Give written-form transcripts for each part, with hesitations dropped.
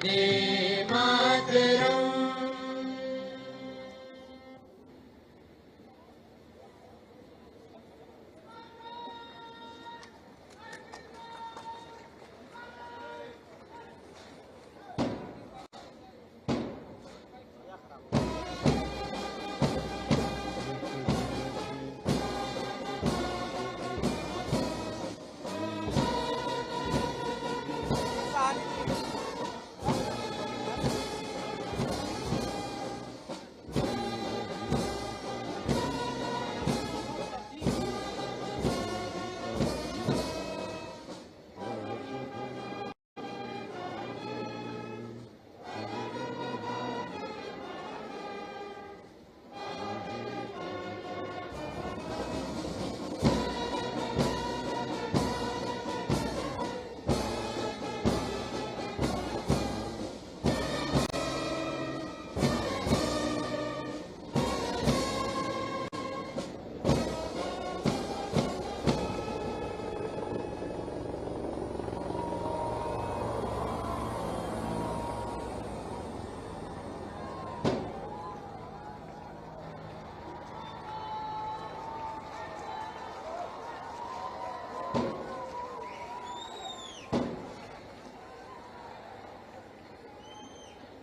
वन्दे मातरम्।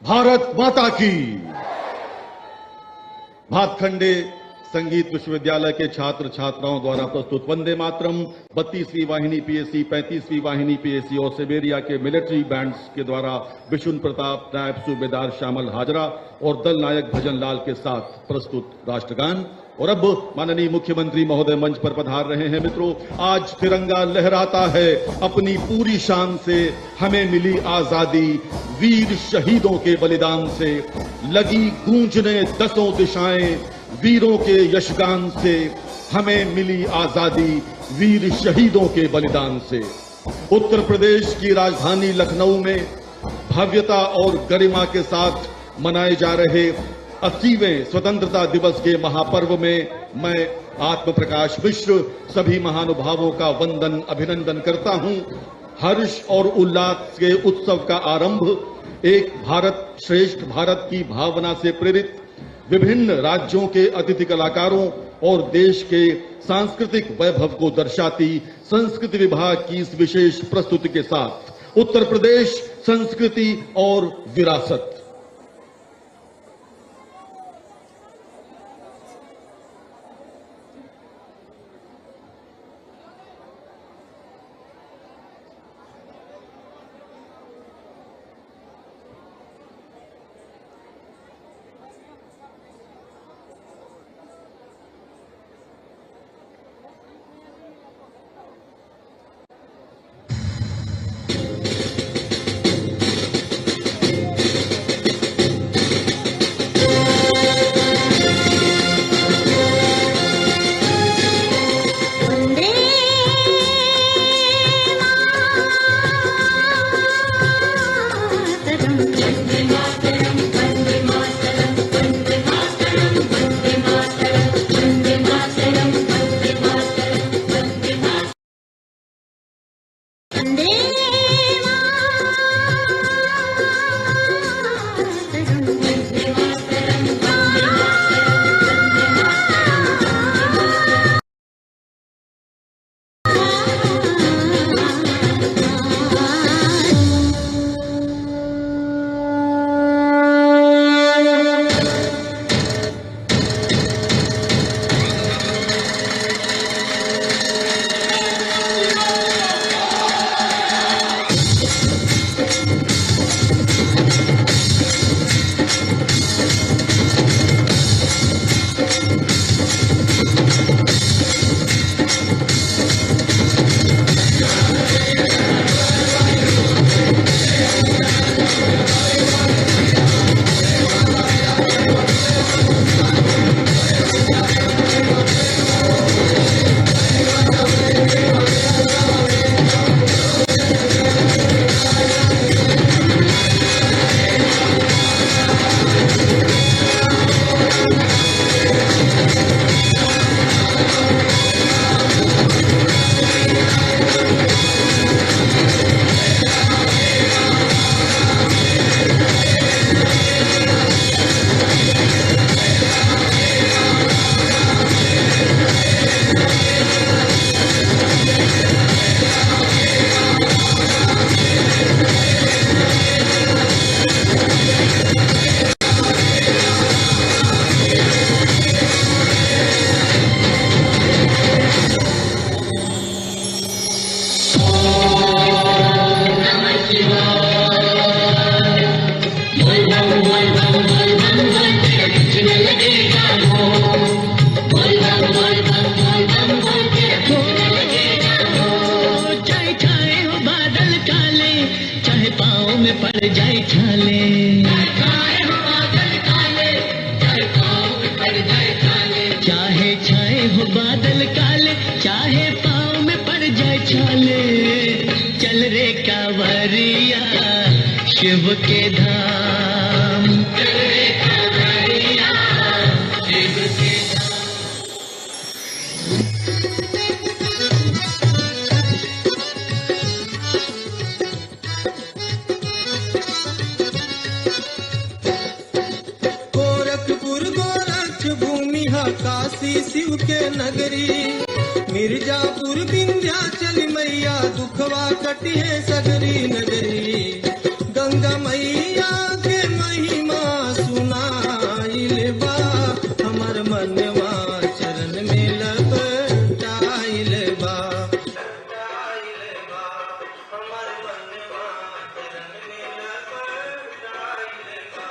भारत माता की। भातखंडे संगीत विश्वविद्यालय के छात्र छात्राओं द्वारा प्रस्तुत वंदे मातरम 32वीं वाहिनी पीएसी, 35वीं वाहिनी पीएसी और सिबेरिया के मिलिट्री बैंड्स के द्वारा विशुन प्रताप, नायब सूबेदार श्यामल हाजरा और दल नायक भजन लाल के साथ प्रस्तुत राष्ट्रगान। और अब माननीय मुख्यमंत्री महोदय मंच पर पधार रहे हैं। मित्रों, आज तिरंगा लहराता है अपनी पूरी शान से। हमें मिली आजादी वीर शहीदों के बलिदान से, लगी गूंजने दसों दिशाएं वीरों के यशगान से। हमें मिली आजादी वीर शहीदों के बलिदान से। उत्तर प्रदेश की राजधानी लखनऊ में भव्यता और गरिमा के साथ मनाए जा रहे 80वें स्वतंत्रता दिवस के महापर्व में मैं आत्म प्रकाश मिश्र सभी महानुभावों का वंदन अभिनंदन करता हूं। हर्ष और उल्लास के उत्सव का आरंभ एक भारत श्रेष्ठ भारत की भावना से प्रेरित विभिन्न राज्यों के अतिथि कलाकारों और देश के सांस्कृतिक वैभव को दर्शाती संस्कृति विभाग की इस विशेष प्रस्तुति के साथ उत्तर प्रदेश संस्कृति और विरासत। पाँव में पड़ जाए छाले, चाहे छाए हो बादल काले, चाहे पाँव में पड़ जाए छाले। चल रे कांवरिया शिव के धाम, चल रे कांवरिया शिव के धाम। गोरखपुर गोरक्ष भूमि है काशी शिव के नगरी, मिर्जापुर विंध्याचल मैया दुखवा कटी है सगरी नगरी। गंगा मैया के महिमा सुनाइल बा, हमर मनवा चरण में लपटाइल बा, हमर मनवा चरण में लपटाइल बा।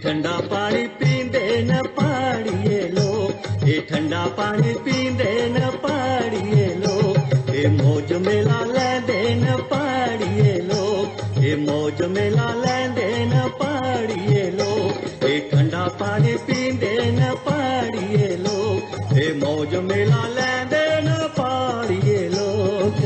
ठंडा पानी पींदे न पाड़िए लोग, ये ठंडा पानी पींदे न पाड़िए लोग, ये मौज मेला लेंदे न पाड़िए लोग, ये मौज मेला लेंदे न पाड़िए लोग, ये ठंडा पानी पींदे न पाड़िए लोग, ये मौज मेला लेंदे न पाड़िए लोग।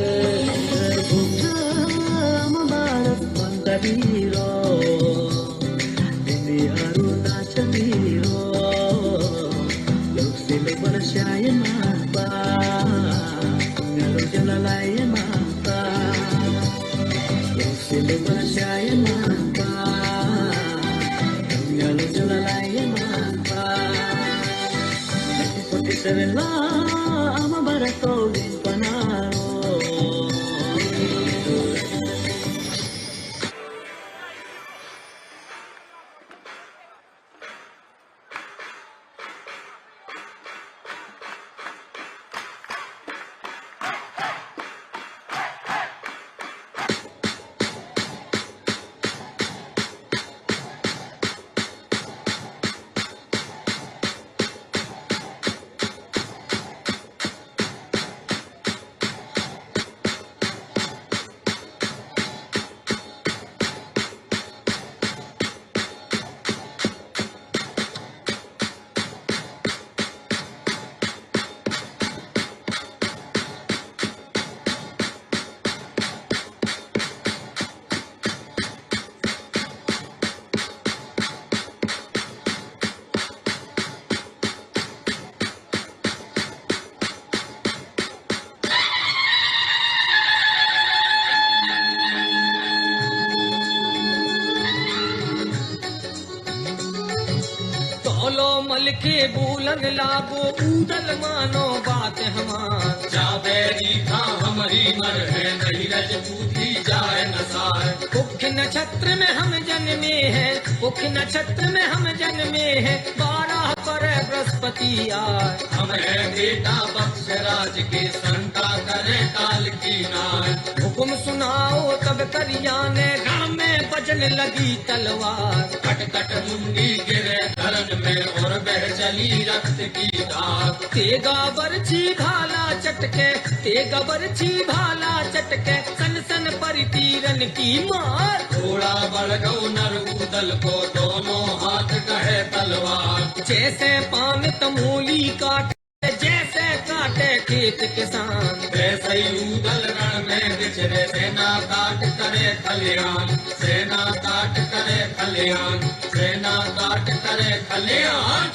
बोलो मल के बोलन लागो ऊदल मानो बात हमार। जावेरी था हमारी मर है नहीं रजपूती जाए नसार। मुख्य नक्षत्र में हम जन्मे हैं, मुख्य नक्षत्र में हम जन्मे हैं, 12 पर बृहस्पति आए। हम है बेटा बख्शराज के संता करे काल की नार। हुकुम सुनाओ तब करियाने गाँव में बजन लगी तलवार। कट कट मुंडी गिरे धरन में और बह चली रक्त की धार। तेगा बरछी भाला चटके, तेगा बरछी भाला चटके, सन सन पर तीरन की मार। थोड़ा बढ़ गौ नर उदल को दोनों हाथ कहे तलवार। जैसे पान तमूली काटे, जैसे काटे खेत किसान, वैसे ही उदल रण में बिछड़े। सेना काट करे खलियान, सेना काट करे खलियान, सेना काट करे खलियान।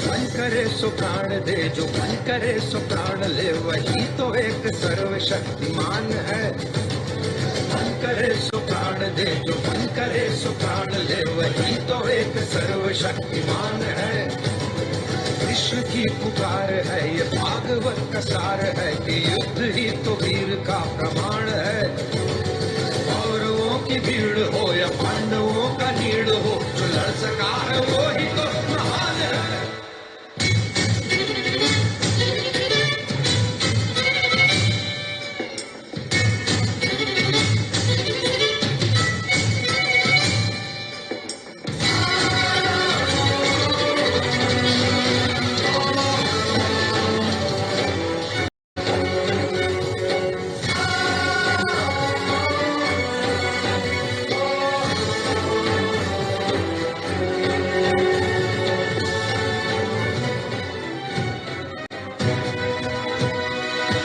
मन करे सो प्राण दे, जो मन करे सो प्राण ले, वही तो एक सर्वशक्तिमान है। मन करे सो प्राण दे, जो मन करे सो प्राण ले, वही तो एक सर्वशक्तिमान है। विश्व की पुकार है ये भागवत का सार है कि युद्ध ही तो वीर का प्रमाण है। कौरवों की भीड़ हो या पांडवों का नीड़ हो, जो लड़ सका है वो ही तो महान है।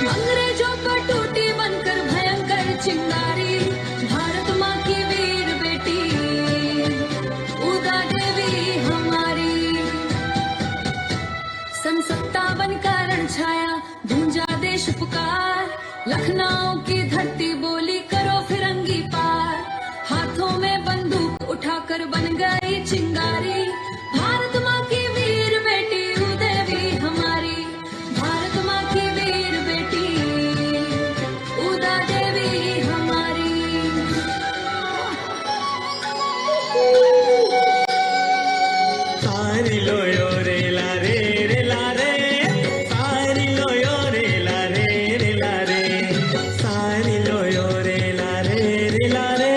अंग्रेजों को टूटी बनकर भयंकर चिंगारी, भारत माँ की वीर बेटी उदा देवी हमारी। सन 57 का रण छाया, गूंजा देश पुकार, लखनऊ की धरती बोली करो फिरंगी पार। हाथों में बंदूक उठाकर बन गई चिंगारी, भारत माँ की वीर बेटी उदेवी हमारी। भारत माँ की वीर बेटी उदा देवी हमारी। सारी लोयो रे ला रे रे ला रे, सारी लोयो रे ला रे रे ला रे, सारी लोयो रे ला रे रे ला रे,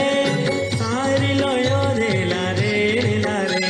सारी लोयो रे ला रे रे ला रे।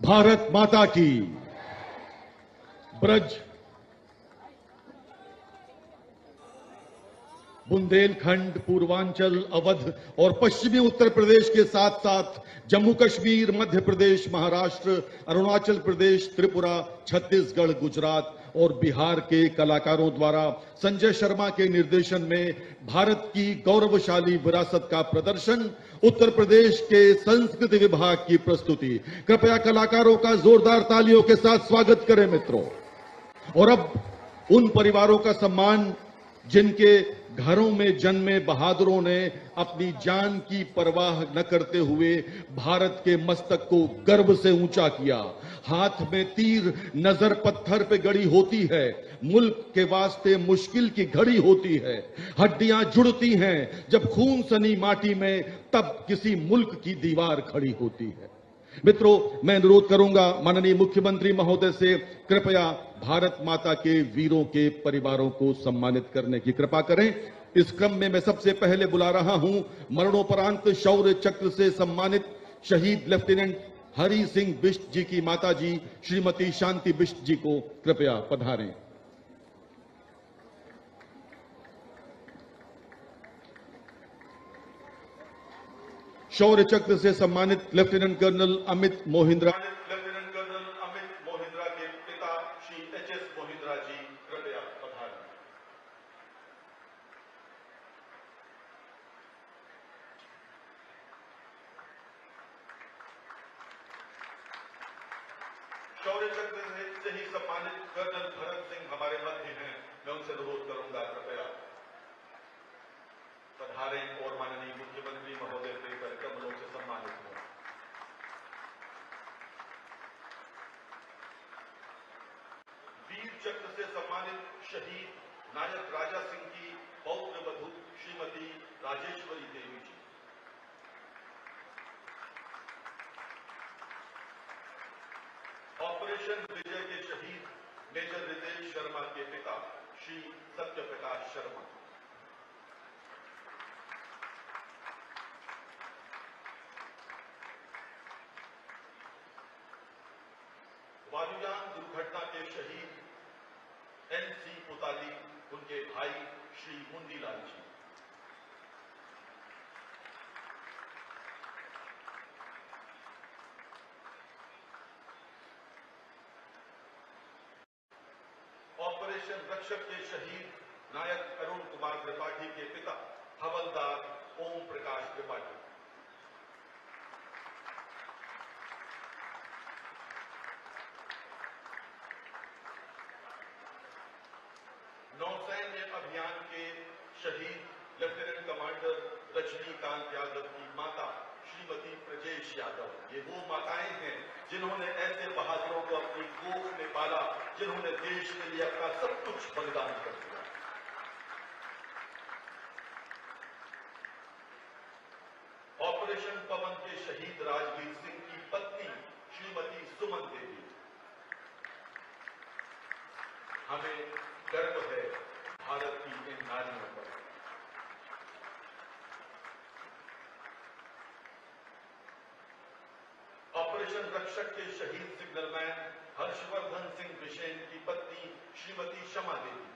भारत माता की। ब्रज, बुंदेलखंड, पूर्वांचल, अवध और पश्चिमी उत्तर प्रदेश के साथ साथ जम्मू कश्मीर, मध्य प्रदेश, महाराष्ट्र, अरुणाचल प्रदेश, त्रिपुरा, छत्तीसगढ़, गुजरात और बिहार के कलाकारों द्वारा संजय शर्मा के निर्देशन में भारत की गौरवशाली विरासत का प्रदर्शन, उत्तर प्रदेश के संस्कृति विभाग की प्रस्तुति। कृपया कलाकारों का जोरदार तालियों के साथ स्वागत करें मित्रों। और अब उन परिवारों का सम्मान जिनके घरों में जन्मे बहादुरों ने अपनी जान की परवाह न करते हुए भारत के मस्तक को गर्व से ऊंचा किया। हाथ में तीर, नजर पत्थर पे गड़ी होती है, मुल्क के वास्ते मुश्किल की घड़ी होती है। हड्डियां जुड़ती हैं जब खून सनी माटी में, तब किसी मुल्क की दीवार खड़ी होती है। मित्रों, मैं अनुरोध करूंगा माननीय मुख्यमंत्री महोदय से कृपया भारत माता के वीरों के परिवारों को सम्मानित करने की कृपा करें। इस क्रम में मैं सबसे पहले बुला रहा हूं मरणोपरांत शौर्य चक्र से सम्मानित शहीद लेफ्टिनेंट हरि सिंह बिष्ट जी की माताजी श्रीमती शांति बिष्ट जी को। कृपया पधारें। शौर्य चक्र से सम्मानित लेफ्टिनेंट कर्नल अमित मोहिंद्रा के पिता श्री एच.एस. मोहिंद्रा जी, कृपया पधारें। शौर्य चक्र से ही सम्मानित कर्नल भरत सिंह हमारे मध्य हैं। मैं उनसे अनुरोध करूंगा कृपया पधारें और माननीय मुख्यमंत्री महोदय के कमलों से सम्मानित हों। वीर चक्र से सम्मानित शहीद नायक राजा सिंह की पौत्र वधू श्रीमती राजेश्वरी देवी जी। ऑपरेशन विजय के शहीद मेजर रितेश शर्मा के पिता श्री सत्यप्रकाश शर्मा। शहीद NC पुताली, उनके भाई श्री मुंदीलाल जी। ऑपरेशन रक्षक के शहीद नायक अरुण कुमार त्रिपाठी के पिता हवलदार ओम प्रकाश त्रिपाठी। नौसैन्य अभियान के शहीद लेफ्टिनेंट कमांडर रजनीकांत यादव की माता श्रीमती प्रजेश यादव। ये वो माताएं हैं जिन्होंने ऐसे बहादुरों को अपनी गोद में पाला, जिन्होंने देश के लिए अपना सब कुछ बलिदान कर दिया। ऑपरेशन पवन के शहीद राजवीर सिंह की पत्नी श्रीमती सुमन देवी। हमें गर्व है भारत की इन नारियों पर। ऑपरेशन रक्षक के शहीद सिग्नलमैन हर्षवर्धन सिंह बिशेन की पत्नी श्रीमती शमा देवी।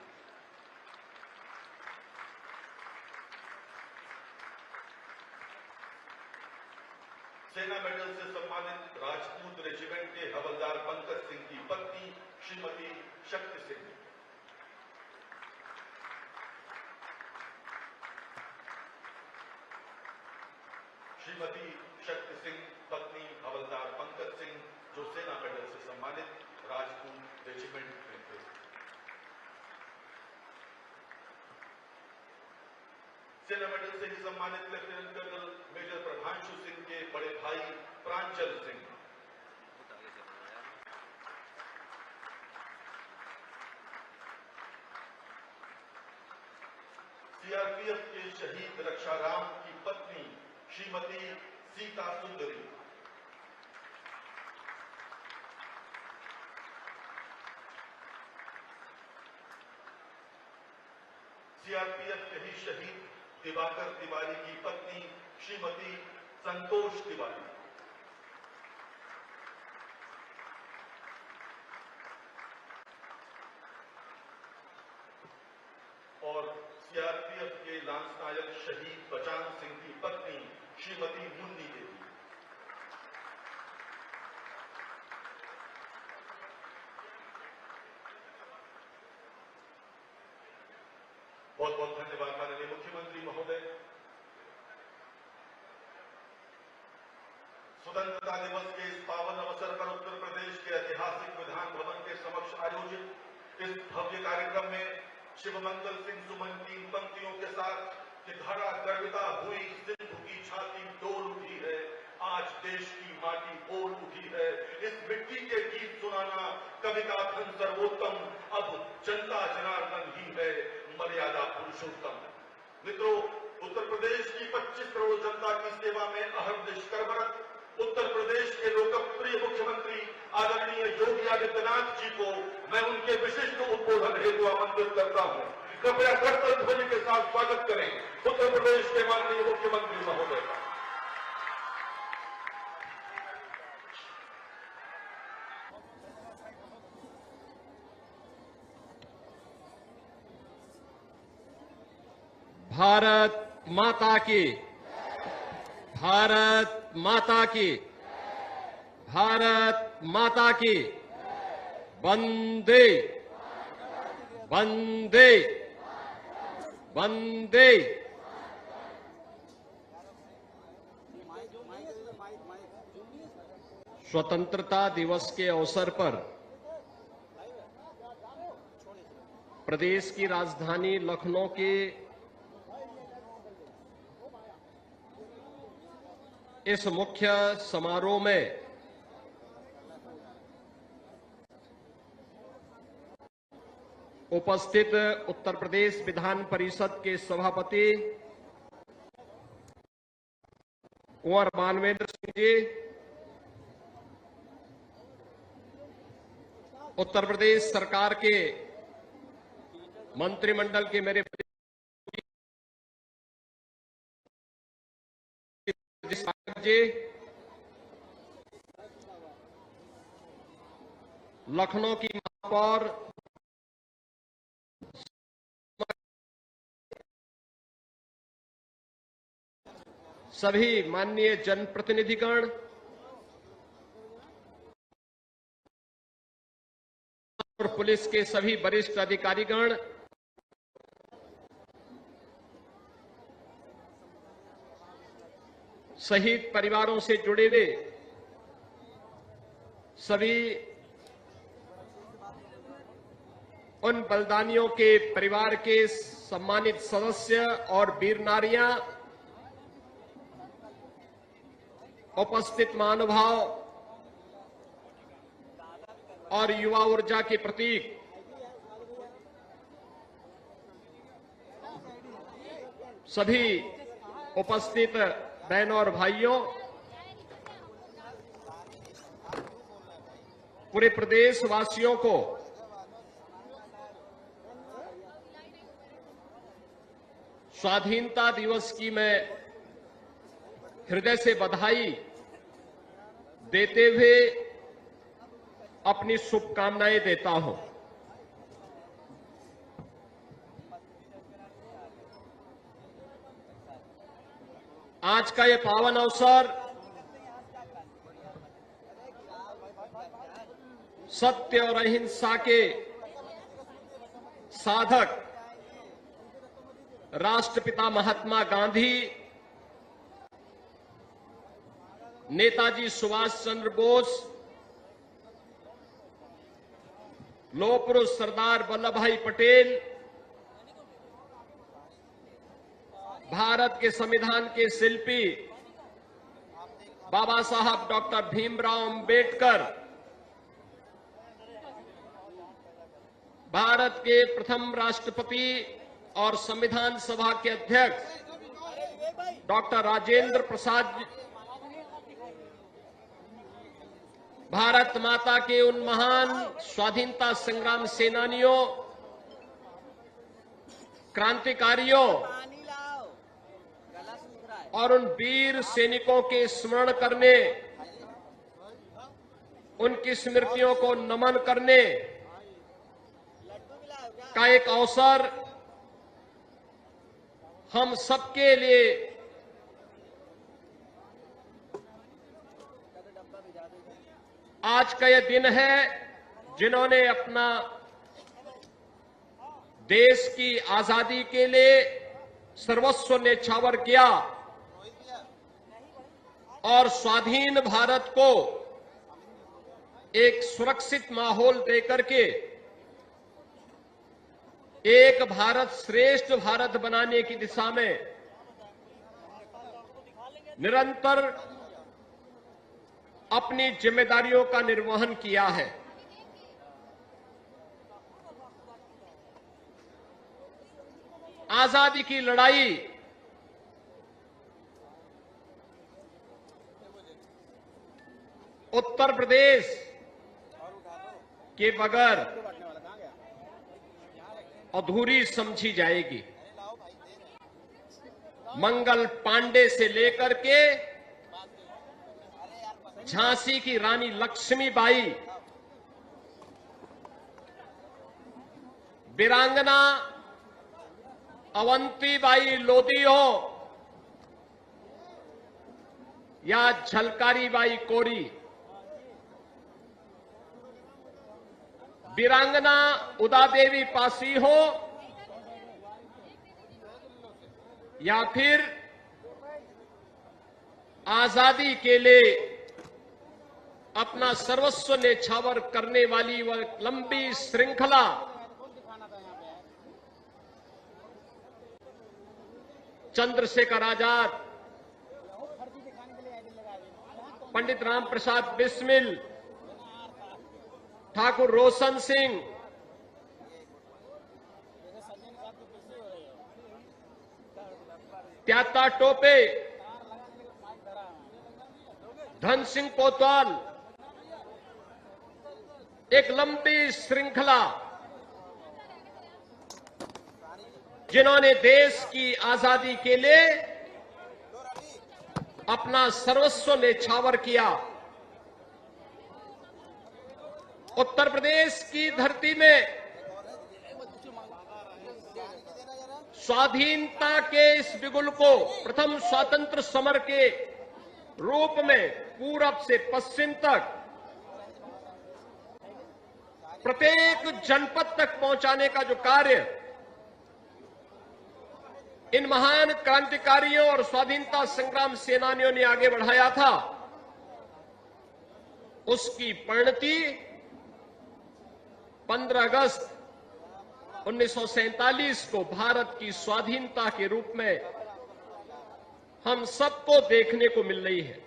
सेना मेडल से सम्मानित राजपूत रेजिमेंट के हवलदार पंकज सिंह की पत्नी श्रीमती शक्ति सिंह। श्रीमती शक्ति सिंह पत्नी हवलदार पंकज सिंह, जो सेना मेडल से सम्मानित राजपूत रेजिमेंट में थे। सेना मेडल से ही सम्मानित lieutenant colonel major Prabhanshu Singh के बड़े भाई प्रांचल सिंह। सीआरपीएफ के शहीद रक्षाराम की पत्नी श्रीमती सीता सुंदरी। सीआरपीएफ के ही शहीद दिवाकर तिवारी की पत्नी श्रीमती संतोष तिवारी। और सीआरपीएफ के लांस नायक शहीद बचान सिंह की पत्नी श्रीमती मुन्नी देवी। बहुत बहुत धन्यवाद माननीय मुख्यमंत्री महोदय। स्वतंत्रता दिवस के इस पावन अवसर पर उत्तर प्रदेश के ऐतिहासिक विधान भवन के समक्ष आयोजित इस भव्य कार्यक्रम में शिव मंगल सिंह सुमन की पंक्तियों के साथ कि धरा गर्विता हुई सिंधु की छाती डोल उठी है, आज देश की माटी बोल उठी है। इस मिट्टी के गीत सुनाना कवि का धन सर्वोत्तम, अब जनता जनार्दन ही है मर्यादा पुरुषोत्तम। मित्रों, उत्तर प्रदेश की 25 करोड़ जनता की सेवा में अहर्निश कर्मरत उत्तर प्रदेश के लोकप्रिय मुख्यमंत्री आदरणीय योगी आदित्यनाथ जी को मैं उनके विशिष्ट उद्बोधन हेतु आमंत्रित करता हूं। कृपया कर्तव्य ध्वनि के साथ स्वागत करें उत्तर प्रदेश के माननीय मुख्यमंत्री महोदय का। भारत माता की, भारत माता की, भारत माता की। वंदे वंदे वंदे। स्वतंत्रता दिवस के अवसर पर प्रदेश की राजधानी लखनऊ के इस मुख्य समारोह में उपस्थित उत्तर प्रदेश विधान परिषद के सभापति कुंवर मानवेंद्र सिंह जी, उत्तर प्रदेश सरकार के मंत्रिमंडल के मेरे जी, लखनऊ की और सभी माननीय जनप्रतिनिधिगण, और पुलिस के सभी वरिष्ठ अधिकारीगण, शहीद परिवारों से जुड़े हुए सभी उन बलिदानियों के परिवार के सम्मानित सदस्य और वीर नारियां, उपस्थित महानुभाव और युवा ऊर्जा के प्रतीक, सभी उपस्थित बहनों और भाइयों, पूरे प्रदेश वासियों को स्वाधीनता दिवस की मैं हृदय से बधाई देते हुए अपनी शुभकामनाएं देता हूं। आज का यह पावन अवसर सत्य और अहिंसा के साधक राष्ट्रपिता महात्मा गांधी, नेताजी सुभाष चंद्र बोस, लौह पुरुष सरदार वल्लभ भाई पटेल, भारत के संविधान के शिल्पी बाबा साहब डॉक्टर भीमराव अंबेडकर, भारत के प्रथम राष्ट्रपति और संविधान सभा के अध्यक्ष डॉक्टर राजेंद्र प्रसाद, भारत माता के उन महान स्वाधीनता संग्राम सेनानियों, क्रांतिकारियों और उन वीर सैनिकों के स्मरण करने, उनकी स्मृतियों को नमन करने का एक अवसर हम सबके लिए आज का यह दिन है, जिन्होंने अपना देश की आजादी के लिए सर्वस्व न्यौछावर किया और स्वाधीन भारत को एक सुरक्षित माहौल देकर के एक भारत श्रेष्ठ भारत बनाने की दिशा में निरंतर अपनी जिम्मेदारियों का निर्वहन किया है। आजादी की लड़ाई उत्तर प्रदेश के बगैर अधूरी समझी जाएगी। मंगल पांडे से लेकर के झांसी की रानी लक्ष्मीबाई, वीरांगना अवंतीबाई लोधी हो या झलकारी बाई कोरी, वीरांगना उदा देवी पासी हो या फिर आजादी के लिए अपना सर्वस्व न्यौछावर करने वाली वह लंबी श्रृंखला चंद्रशेखर आजाद, पंडित राम प्रसाद बिस्मिल, ठाकुर रोशन सिंह, त्याता टोपे, धन सिंह कोतवाल, एक लंबी श्रृंखला जिन्होंने देश की आजादी के लिए अपना सर्वस्व न्यौछावर किया। उत्तर प्रदेश की धरती में स्वाधीनता के इस बिगुल को प्रथम स्वतंत्र समर के रूप में पूरब से पश्चिम तक प्रत्येक जनपद तक पहुंचाने का जो कार्य इन महान क्रांतिकारियों और स्वाधीनता संग्राम सेनानियों ने आगे बढ़ाया था, उसकी परिणति 15 अगस्त 1947 को भारत की स्वाधीनता के रूप में हम सबको देखने को मिल रही है।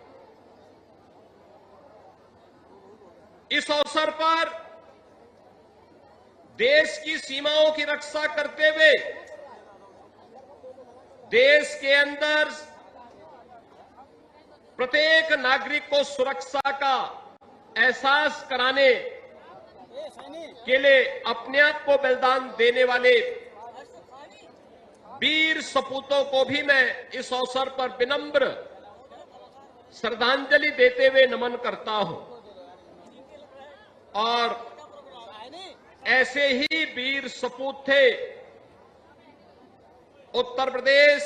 इस अवसर पर देश की सीमाओं की रक्षा करते हुए देश के अंदर प्रत्येक नागरिक को सुरक्षा का एहसास कराने के लिए अपने आप को बलिदान देने वाले वीर सपूतों को भी मैं इस अवसर पर विनम्र श्रद्धांजलि देते हुए नमन करता हूं। और ऐसे ही वीर सपूत थे उत्तर प्रदेश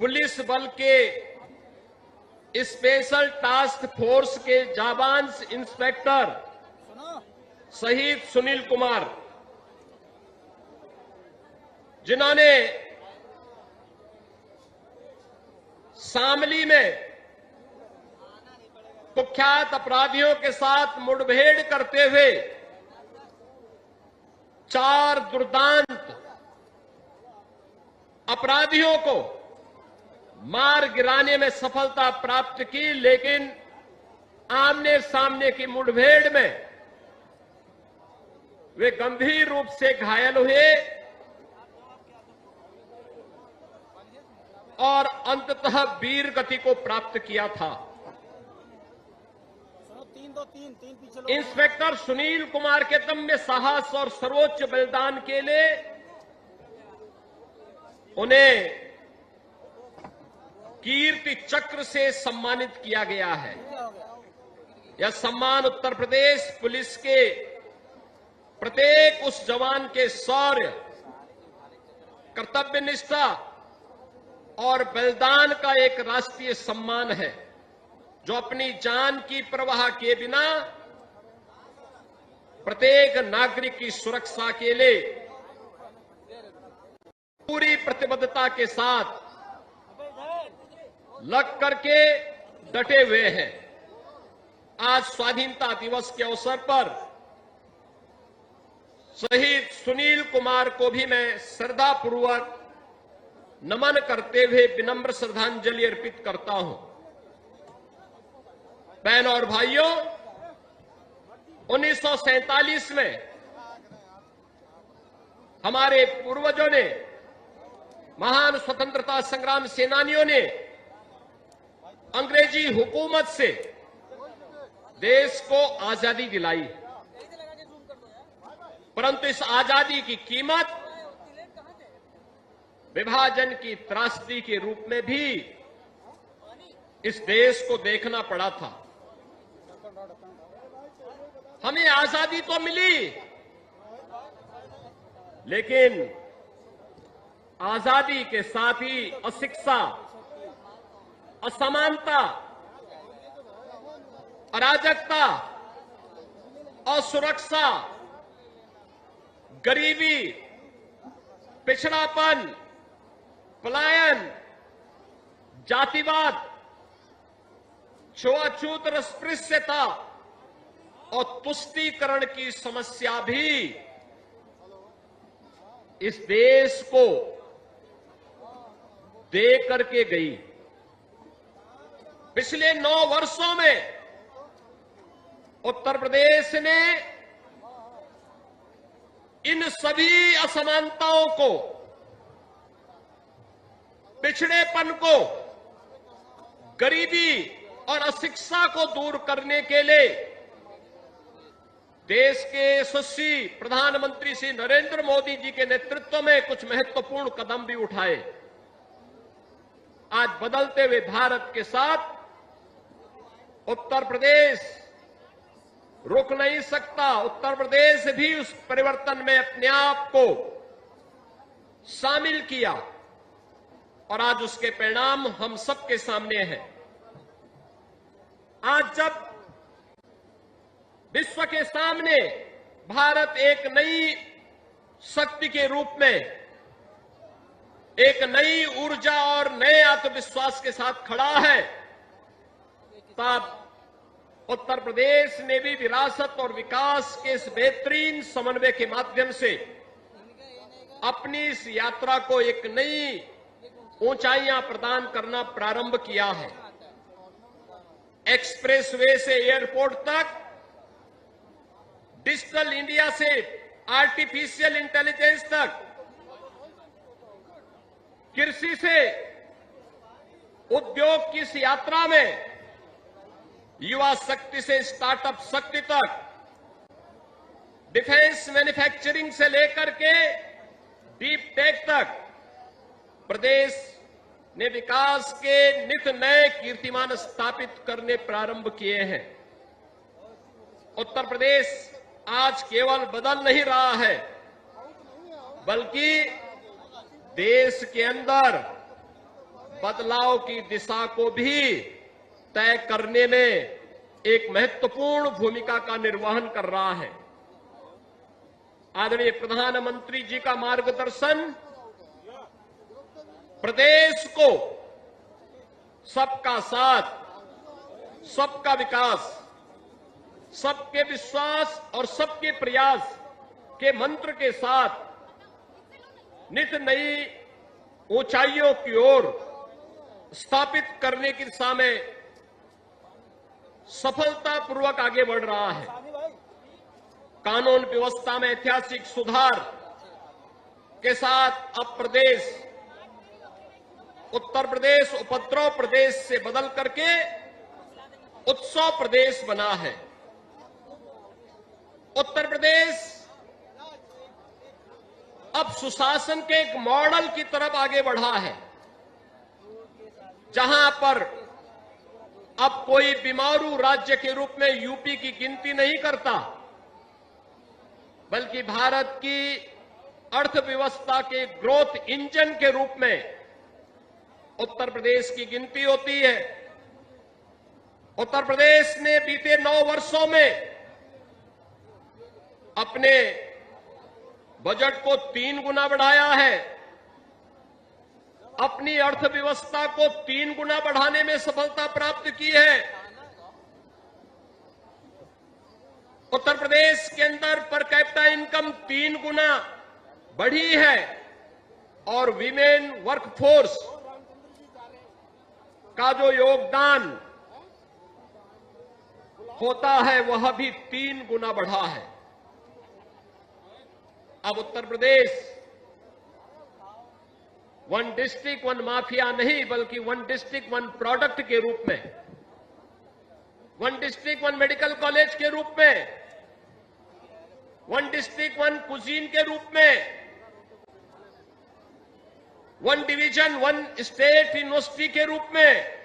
पुलिस बल के स्पेशल टास्क फोर्स के जाबांज इंस्पेक्टर शहीद सुनील कुमार, जिन्होंने शामली में कुख्यात अपराधियों के साथ मुठभेड़ करते हुए 4 दुर्दांत अपराधियों को मार गिराने में सफलता प्राप्त की, लेकिन आमने सामने की मुठभेड़ में वे गंभीर रूप से घायल हुए और अंततः वीर गति को प्राप्त किया था। इंस्पेक्टर सुनील कुमार के दम्य साहस और सर्वोच्च बलिदान के लिए उन्हें कीर्ति चक्र से सम्मानित किया गया है। यह सम्मान उत्तर प्रदेश पुलिस के प्रत्येक उस जवान के शौर्य, कर्तव्य निष्ठा और बलिदान का एक राष्ट्रीय सम्मान है, जो अपनी जान की परवाह किए बिना प्रत्येक नागरिक की सुरक्षा के लिए पूरी प्रतिबद्धता के साथ लग करके डटे हुए हैं। आज स्वाधीनता दिवस के अवसर पर शहीद सुनील कुमार को भी मैं श्रद्धापूर्वक नमन करते हुए विनम्र श्रद्धांजलि अर्पित करता हूं। बहनों और भाइयों, 1947 में हमारे पूर्वजों ने, महान स्वतंत्रता संग्राम सेनानियों ने अंग्रेजी हुकूमत से देश को आजादी दिलाई, परंतु इस आजादी की कीमत विभाजन की त्रासदी के रूप में भी इस देश को देखना पड़ा था। हमें आजादी तो मिली, लेकिन आजादी के साथ ही अशिक्षा, असमानता, अराजकता, असुरक्षा, गरीबी, पिछड़ापन, पलायन, जातिवाद, छुआछूत, अस्पृश्यता और तुष्टीकरण की समस्या भी इस देश को दे करके गई। पिछले 9 वर्षों में उत्तर प्रदेश ने इन सभी असमानताओं को, पिछड़ेपन को, गरीबी और अशिक्षा को दूर करने के लिए देश के यशस्वी प्रधानमंत्री श्री नरेंद्र मोदी जी के नेतृत्व में कुछ महत्वपूर्ण कदम भी उठाए। आज बदलते हुए भारत के साथ उत्तर प्रदेश रुक नहीं सकता। उत्तर प्रदेश भी उस परिवर्तन में अपने आप को शामिल किया और आज उसके परिणाम हम सबके सामने हैं। आज जब विश्व के सामने भारत एक नई शक्ति के रूप में, एक नई ऊर्जा और नए आत्मविश्वास के साथ खड़ा है, तब उत्तर प्रदेश ने भी विरासत और विकास के इस बेहतरीन समन्वय के माध्यम से अपनी इस यात्रा को एक नई ऊंचाइयां प्रदान करना प्रारंभ किया है। एक्सप्रेसवे से एयरपोर्ट तक, डिजिटल इंडिया से आर्टिफिशियल इंटेलिजेंस तक, कृषि से उद्योग की इस यात्रा में, युवा शक्ति से स्टार्टअप शक्ति तक, डिफेंस मैन्युफैक्चरिंग से लेकर के डीप टेक तक प्रदेश ने विकास के नित नए कीर्तिमान स्थापित करने प्रारंभ किए हैं। उत्तर प्रदेश आज केवल बदल नहीं रहा है, बल्कि देश के अंदर बदलाव की दिशा को भी तय करने में एक महत्वपूर्ण भूमिका का निर्वहन कर रहा है। आदरणीय प्रधानमंत्री जी का मार्गदर्शन प्रदेश को सबका साथ, सबका विकास, सबके विश्वास और सबके प्रयास के मंत्र के साथ नित नई ऊंचाइयों की ओर स्थापित करने की दिशा में सफलतापूर्वक आगे बढ़ रहा है। कानून व्यवस्था में ऐतिहासिक सुधार के साथ अब प्रदेश, उत्तर प्रदेश उपद्रव प्रदेश से बदल करके उत्सव प्रदेश बना है। उत्तर प्रदेश अब सुशासन के एक मॉडल की तरफ आगे बढ़ा है, जहां पर अब कोई बीमारू राज्य के रूप में यूपी की गिनती नहीं करता, बल्कि भारत की अर्थव्यवस्था के ग्रोथ इंजन के रूप में उत्तर प्रदेश की गिनती होती है। उत्तर प्रदेश ने बीते 9 वर्षों में अपने बजट को 3 गुना बढ़ाया है, अपनी अर्थव्यवस्था को 3 गुना बढ़ाने में सफलता प्राप्त की है। उत्तर प्रदेश के अंदर पर कैपिटा इनकम 3 गुना बढ़ी है और विमेन वर्कफोर्स का जो योगदान होता है वह भी 3 गुना बढ़ा है। अब Uttar Pradesh one district one mafia नहीं, बल्कि वन डिस्ट्रिक्ट वन प्रोडक्ट के रूप में, one district one medical college के रूप में, वन डिस्ट्रिक्ट वन कुजीन के रूप में, one division one state university के रूप में,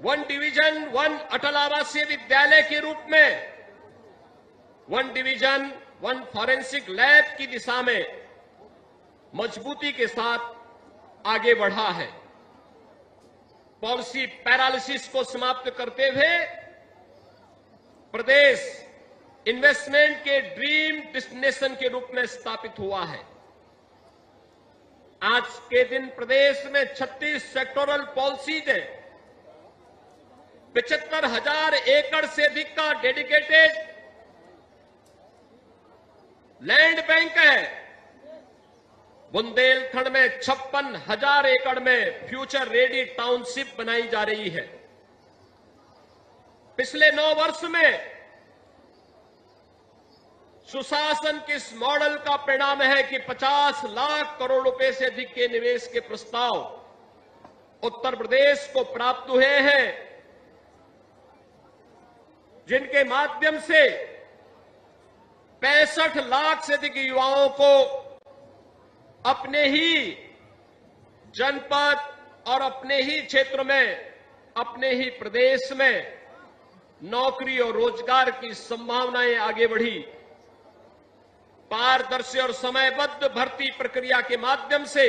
वन डिवीजन वन अटल आवासीय विद्यालय के रूप में, one division one forensic lab की दिशा में मजबूती के साथ आगे बढ़ा है। पॉलिसी पैरालिसिस को समाप्त करते हुए प्रदेश इन्वेस्टमेंट के ड्रीम डेस्टिनेशन के रूप में स्थापित हुआ है। आज के दिन प्रदेश में 36 सेक्टोरल पॉलिसीज हैं, 75,000 एकड़ से अधिक का डेडिकेटेड लैंड बैंक है। बुंदेलखंड में 56,000 एकड़ में फ्यूचर रेडी टाउनशिप बनाई जा रही है। पिछले 9 वर्ष में सुशासन के इस मॉडल का परिणाम है कि 50 लाख करोड़ रुपए से अधिक के निवेश के प्रस्ताव उत्तर प्रदेश को प्राप्त हुए हैं, जिनके माध्यम से 65 लाख से अधिक युवाओं को अपने ही जनपद और अपने ही क्षेत्र में, अपने ही प्रदेश में नौकरी और रोजगार की संभावनाएं आगे बढ़ी। पारदर्शी और समयबद्ध भर्ती प्रक्रिया के माध्यम से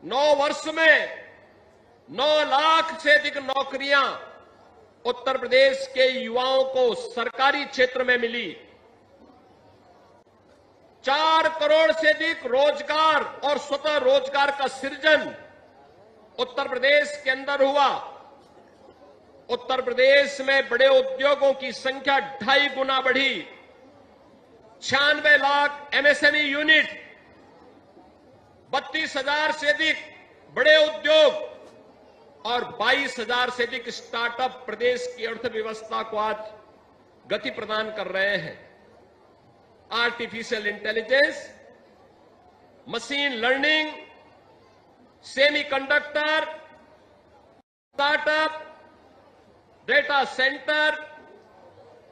9 वर्ष में 9 लाख से अधिक नौकरियां उत्तर प्रदेश के युवाओं को सरकारी क्षेत्र में मिली। 4 करोड़ से अधिक रोजगार और स्वतः रोजगार का सृजन उत्तर प्रदेश के अंदर हुआ। उत्तर प्रदेश में बड़े उद्योगों की संख्या 2.5 गुना बढ़ी। 96 लाख एमएसएमई यूनिट, 32,000 से अधिक बड़े उद्योग और 22,000 से अधिक स्टार्टअप प्रदेश की अर्थव्यवस्था को आज गति प्रदान कर रहे हैं। Artificial intelligence, machine learning, semiconductor, startup, data centre,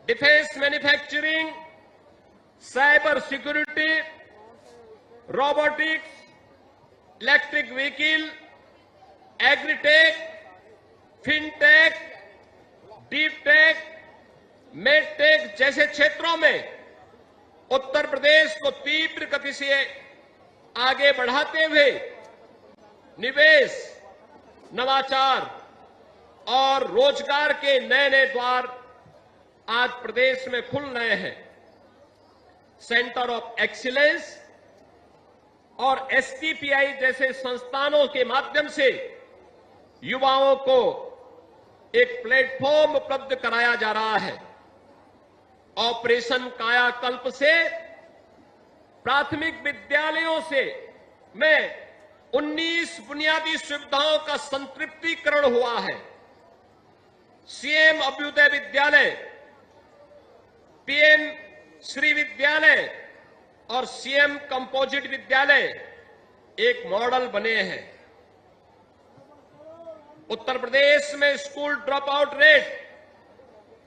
defence manufacturing, cyber security, robotics, electric vehicle, agritech, fintech, deep take, medtech जैसे क्षेत्रों में उत्तर प्रदेश को तीव्र गति से आगे बढ़ाते हुए निवेश, नवाचार और रोजगार के नए नए द्वार आज प्रदेश में खुल रहे हैं। सेंटर ऑफ एक्सीलेंस और एसटीपीआई जैसे संस्थानों के माध्यम से युवाओं को एक प्लेटफॉर्म उपलब्ध कराया जा रहा है। ऑपरेशन कायाकल्प से प्राथमिक विद्यालयों से में 19 बुनियादी सुविधाओं का संतृप्तिकरण हुआ है। सीएम अभ्युदय विद्यालय, पीएम श्री विद्यालय और सीएम कंपोजिट विद्यालय एक मॉडल बने हैं। उत्तर प्रदेश में स्कूल ड्रॉप आउट रेट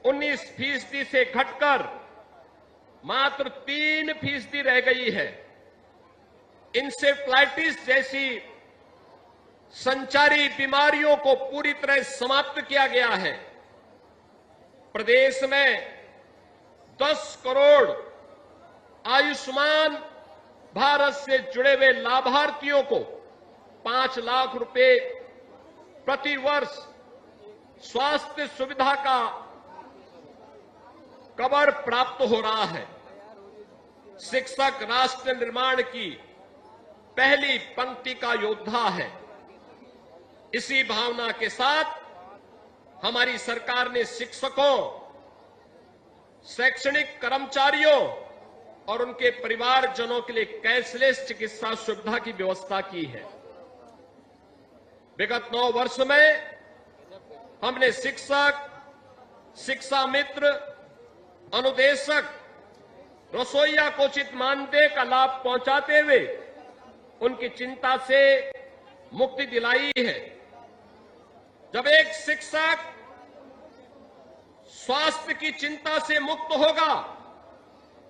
19% से घटकर मात्र 3% रह गई है। इंसेफ्लाइटिस जैसी संचारी बीमारियों को पूरी तरह समाप्त किया गया है। प्रदेश में 10 करोड़ आयुष्मान भारत से जुड़े हुए लाभार्थियों को 5 लाख रुपए प्रति वर्ष स्वास्थ्य सुविधा का कवर प्राप्त हो रहा है। शिक्षक राष्ट्र निर्माण की पहली पंक्ति का योद्धा है। इसी भावना के साथ हमारी सरकार ने शिक्षकों, शैक्षणिक कर्मचारियों और उनके परिवारजनों के लिए कैशलेस चिकित्सा सुविधा की व्यवस्था की है। विगत 9 वर्ष में हमने शिक्षक, शिक्षा मित्र, अनुदेशक, रसोइया को उचित मानदेय का लाभ पहुंचाते हुए उनकी चिंता से मुक्ति दिलाई है। जब एक शिक्षक स्वास्थ्य की चिंता से मुक्त होगा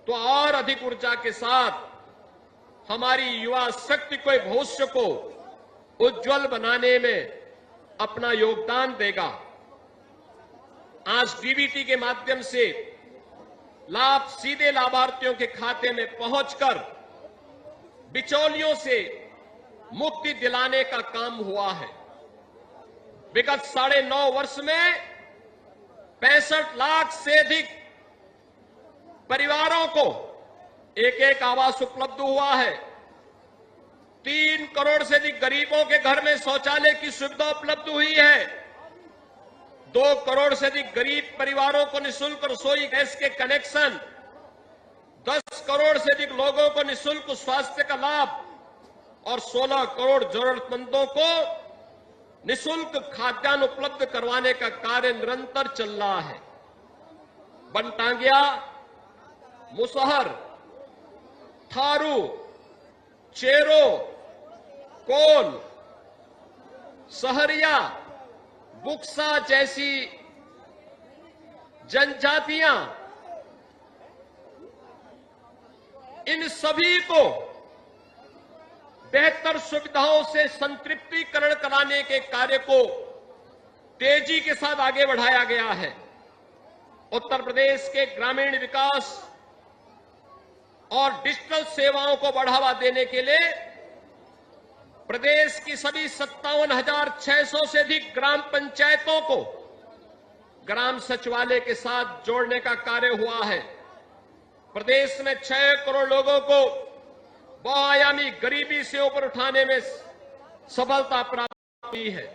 तो और अधिक ऊर्जा के साथ हमारी युवा शक्ति को, भविष्य को उज्जवल बनाने में अपना योगदान देगा। आज डीबीटी के माध्यम से लाभ सीधे लाभार्थियों के खाते में पहुंचकर बिचौलियों से मुक्ति दिलाने का काम हुआ है। विगत 9.5 वर्ष में 65 लाख से अधिक परिवारों को एक आवास उपलब्ध हुआ है। 3 करोड़ से अधिक गरीबों के घर में शौचालय की सुविधा उपलब्ध हुई है। 2 करोड़ से अधिक गरीब परिवारों को निःशुल्क रसोई गैस के कनेक्शन, 10 करोड़ से अधिक लोगों को निःशुल्क स्वास्थ्य का लाभ और 16 करोड़ जरूरतमंदों को निःशुल्क खाद्यान्न उपलब्ध करवाने का कार्य निरंतर चल रहा है। बनटांगिया, मुसहर, थारू, चेरो, कोल, सहरिया, बुक्सा जैसी जनजातियां, इन सभी को बेहतर सुविधाओं से संतृप्तिकरण कराने के कार्य को तेजी के साथ आगे बढ़ाया गया है। उत्तर प्रदेश के ग्रामीण विकास और डिजिटल सेवाओं को बढ़ावा देने के लिए प्रदेश की सभी 57,600 से अधिक ग्राम पंचायतों को ग्राम सचिवालय के साथ जोड़ने का कार्य हुआ है। प्रदेश में 6 करोड़ लोगों को बहुआयामी गरीबी से ऊपर उठाने में सफलता प्राप्त हुई है।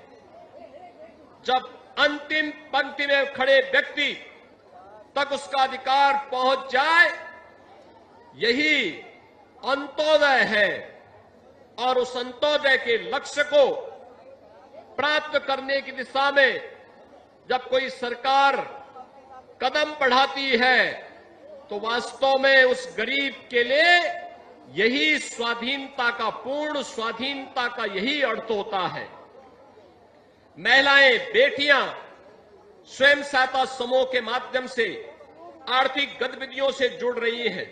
जब अंतिम पंक्ति में खड़े व्यक्ति तक उसका अधिकार पहुंच जाए, यही अंत्योदय है। और उस अंत्योदय के लक्ष्य को प्राप्त करने की दिशा में जब कोई सरकार कदम बढ़ाती है तो वास्तव में उस गरीब के लिए यही स्वाधीनता का, पूर्ण स्वाधीनता का यही अर्थ होता है। महिलाएं, बेटियां स्वयं सहायता समूह के माध्यम से आर्थिक गतिविधियों से जुड़ रही हैं,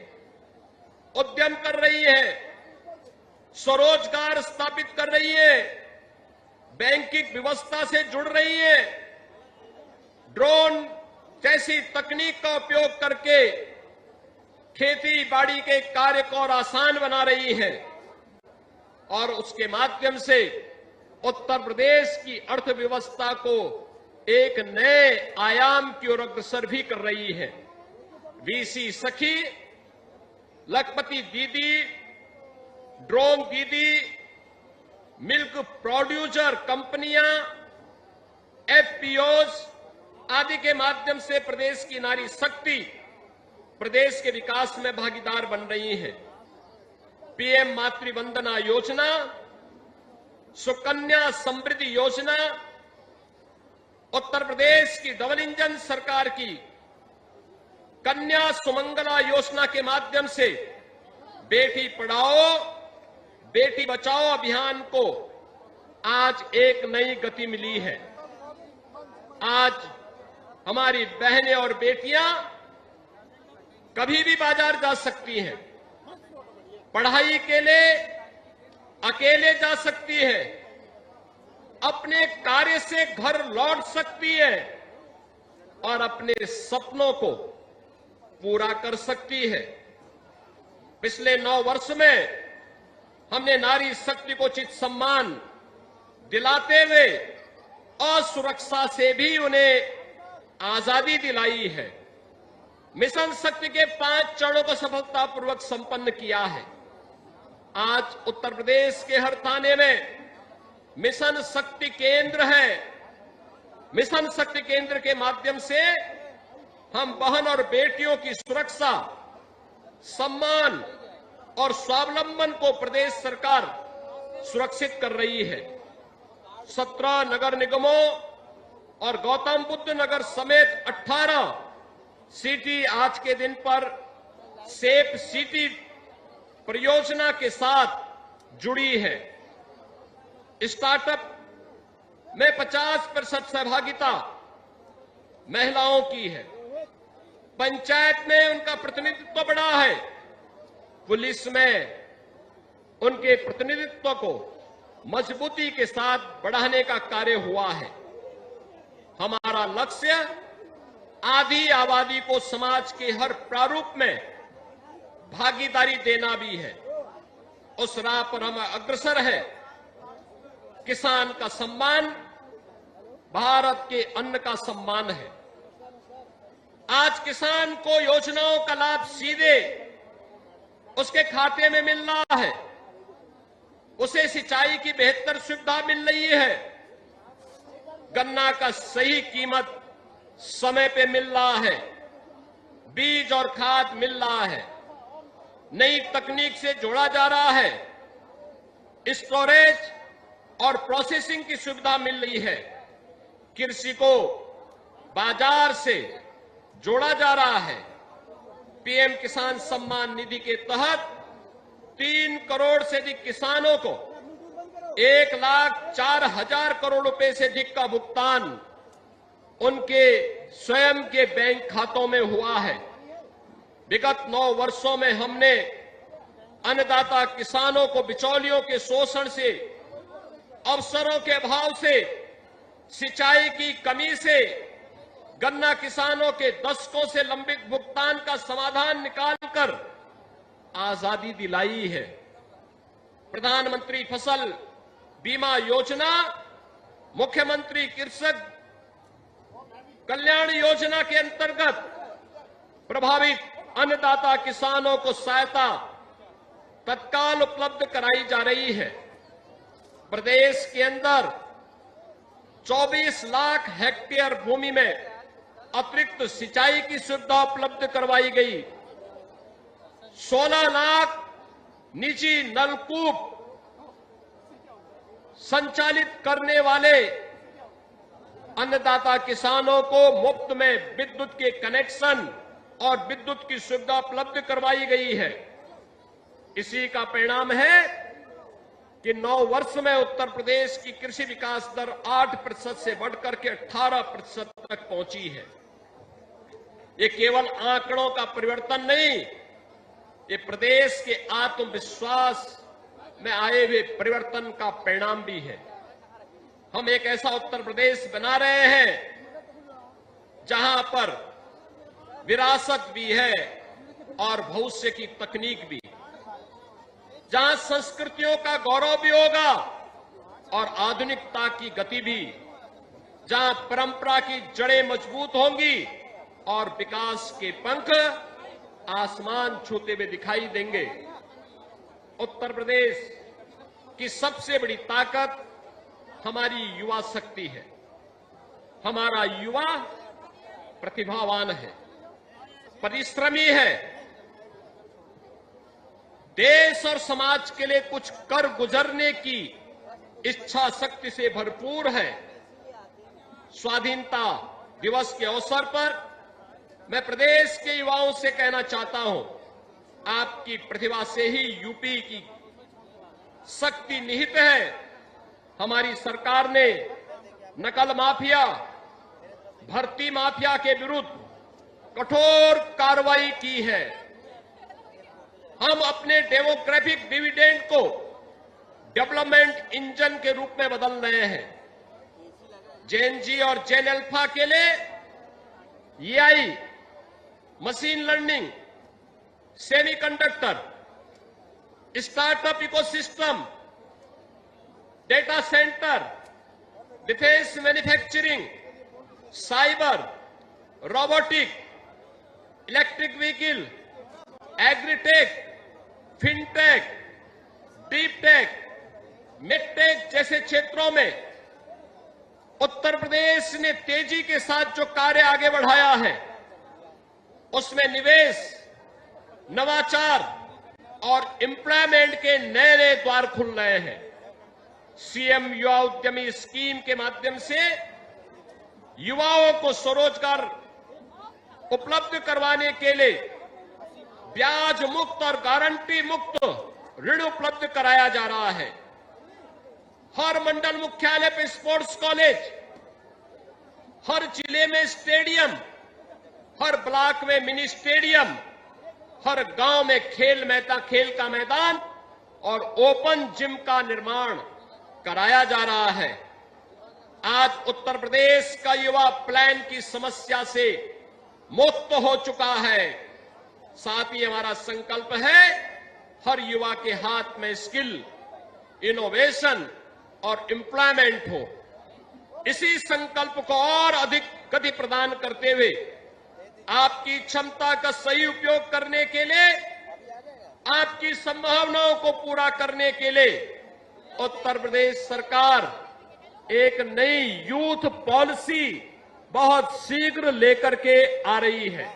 उद्यम कर रही है, स्वरोजगार स्थापित कर रही है, बैंकिंग व्यवस्था से जुड़ रही है, ड्रोन जैसी तकनीक का उपयोग करके खेती बाड़ी के कार्य को और आसान बना रही है और उसके माध्यम से उत्तर प्रदेश की अर्थव्यवस्था को एक नए आयाम की ओर अग्रसर भी कर रही है। वीसी सखी, लखपति दीदी, ड्रोन दीदी, मिल्क प्रोड्यूसर कंपनियां, एफपीओज आदि के माध्यम से प्रदेश की नारी शक्ति प्रदेश के विकास में भागीदार बन रही है। पीएम मातृवंदना योजना, सुकन्या समृद्धि योजना, उत्तर प्रदेश की डबल इंजन सरकार की कन्या सुमंगला योजना के माध्यम से बेटी पढ़ाओ बेटी बचाओ अभियान को आज एक नई गति मिली है। आज हमारी बहनें और बेटियां कभी भी बाजार जा सकती हैं, पढ़ाई के लिए अकेले जा सकती है, अपने कार्य से घर लौट सकती है और अपने सपनों को पूरा कर सकती है। पिछले 9 वर्ष में हमने नारी शक्ति को उचित सम्मान दिलाते हुए और सुरक्षा से भी उन्हें आजादी दिलाई है। मिशन शक्ति के 5 चरणों को सफलतापूर्वक संपन्न किया है। आज उत्तर प्रदेश के हर थाने में मिशन शक्ति केंद्र है। मिशन शक्ति केंद्र के माध्यम से हम बहन और बेटियों की सुरक्षा, सम्मान और स्वावलंबन को प्रदेश सरकार सुरक्षित कर रही है। 17 नगर निगमों और गौतम बुद्ध नगर समेत 18 सिटी आज के दिन पर सेफ सिटी परियोजना के साथ जुड़ी है। स्टार्टअप में 50% सहभागिता महिलाओं की है। पंचायत में उनका प्रतिनिधित्व बढ़ा है। पुलिस में उनके प्रतिनिधित्व को मजबूती के साथ बढ़ाने का कार्य हुआ है। हमारा लक्ष्य आधी आबादी को समाज के हर प्रारूप में भागीदारी देना भी है। उस राह पर हम अग्रसर है। किसान का सम्मान भारत के अन्न का सम्मान है। आज किसान को योजनाओं का लाभ सीधे उसके खाते में मिल रहा है। उसे सिंचाई की बेहतर सुविधा मिल रही है। गन्ना का सही कीमत समय पे मिल रहा है। बीज और खाद मिल रहा है। नई तकनीक से जोड़ा जा रहा है। स्टोरेज और प्रोसेसिंग की सुविधा मिल रही है। कृषि को बाजार से जोड़ा जा रहा है। पीएम किसान सम्मान निधि के तहत 3 करोड़ से अधिक किसानों को 1,04,000 करोड़ रुपए से अधिक का भुगतान उनके स्वयं के बैंक खातों में हुआ है। विगत 9 वर्षों में हमने अन्नदाता किसानों को बिचौलियों के शोषण से, अवसरों के अभाव से, सिंचाई की कमी से, गन्ना किसानों के दशकों से लंबित भुगतान का समाधान निकालकर आजादी दिलाई है। प्रधानमंत्री फसल बीमा योजना, मुख्यमंत्री कृषक कल्याण योजना के अंतर्गत प्रभावित अन्नदाता किसानों को सहायता तत्काल उपलब्ध कराई जा रही है। प्रदेश के अंदर 24 लाख हेक्टेयर भूमि में अतिरिक्त सिंचाई की सुविधा उपलब्ध करवाई गई। 16 लाख निजी नलकूप संचालित करने वाले अन्नदाता किसानों को मुफ्त में विद्युत के कनेक्शन और विद्युत की सुविधा उपलब्ध करवाई गई है। इसी का परिणाम है कि 9 वर्ष में उत्तर प्रदेश की कृषि विकास दर 8% से बढ़कर के 18% तक पहुंची है। ये केवल आंकड़ों का परिवर्तन नहीं, ये प्रदेश के आत्मविश्वास में आए हुए परिवर्तन का परिणाम भी है। हम एक ऐसा उत्तर प्रदेश बना रहे हैं जहां पर विरासत भी है और भविष्य की तकनीक भी, जहां संस्कृतियों का गौरव भी होगा और आधुनिकता की गति भी, जहां परंपरा की जड़ें मजबूत होंगी और विकास के पंख आसमान छूते हुए दिखाई देंगे। उत्तर प्रदेश की सबसे बड़ी ताकत हमारी युवा शक्ति है। हमारा युवा प्रतिभावान है, परिश्रमी है, देश और समाज के लिए कुछ कर गुजरने की इच्छा शक्ति से भरपूर है। स्वाधीनता दिवस के अवसर पर मैं प्रदेश के युवाओं से कहना चाहता हूं, आपकी प्रतिभा से ही यूपी की शक्ति निहित है। हमारी सरकार ने नकल माफिया, भर्ती माफिया के विरुद्ध कठोर कार्रवाई की है। हम अपने डेमोग्राफिक डिविडेंड को डेवलपमेंट इंजन के रूप में बदल रहे हैं। जेन जी और जेन अल्फा के लिए AI, machine learning, semiconductor, startup ecosystem, data centre, defence manufacturing, cyber, robotic, electric vehicle, agritech, fintech, deep tech, medtech जैसे क्षेत्रों में उत्तर प्रदेश ने तेजी के साथ जो कार्य आगे बढ़ाया है, उसमें निवेश, नवाचार और एम्प्लॉयमेंट के नए नए द्वार खुल रहे हैं। सीएम युवा उद्यमी स्कीम के माध्यम से युवाओं को स्वरोजगार उपलब्ध करवाने के लिए ब्याज मुक्त और गारंटी मुक्त ऋण उपलब्ध कराया जा रहा है। हर मंडल मुख्यालय पे स्पोर्ट्स कॉलेज, हर जिले में स्टेडियम, हर ब्लॉक में मिनी स्टेडियम, हर गांव में खेल का मैदान और ओपन जिम का निर्माण कराया जा रहा है। आज उत्तर प्रदेश का युवा प्लान की समस्या से मुक्त हो चुका है। साथ ही हमारा संकल्प है हर युवा के हाथ में स्किल, इनोवेशन और एम्प्लॉयमेंट हो। इसी संकल्प को और अधिक गति प्रदान करते हुए आपकी क्षमता का सही उपयोग करने के लिए, आपकी संभावनाओं को पूरा करने के लिए उत्तर प्रदेश सरकार एक नई यूथ पॉलिसी बहुत शीघ्र लेकर के आ रही है।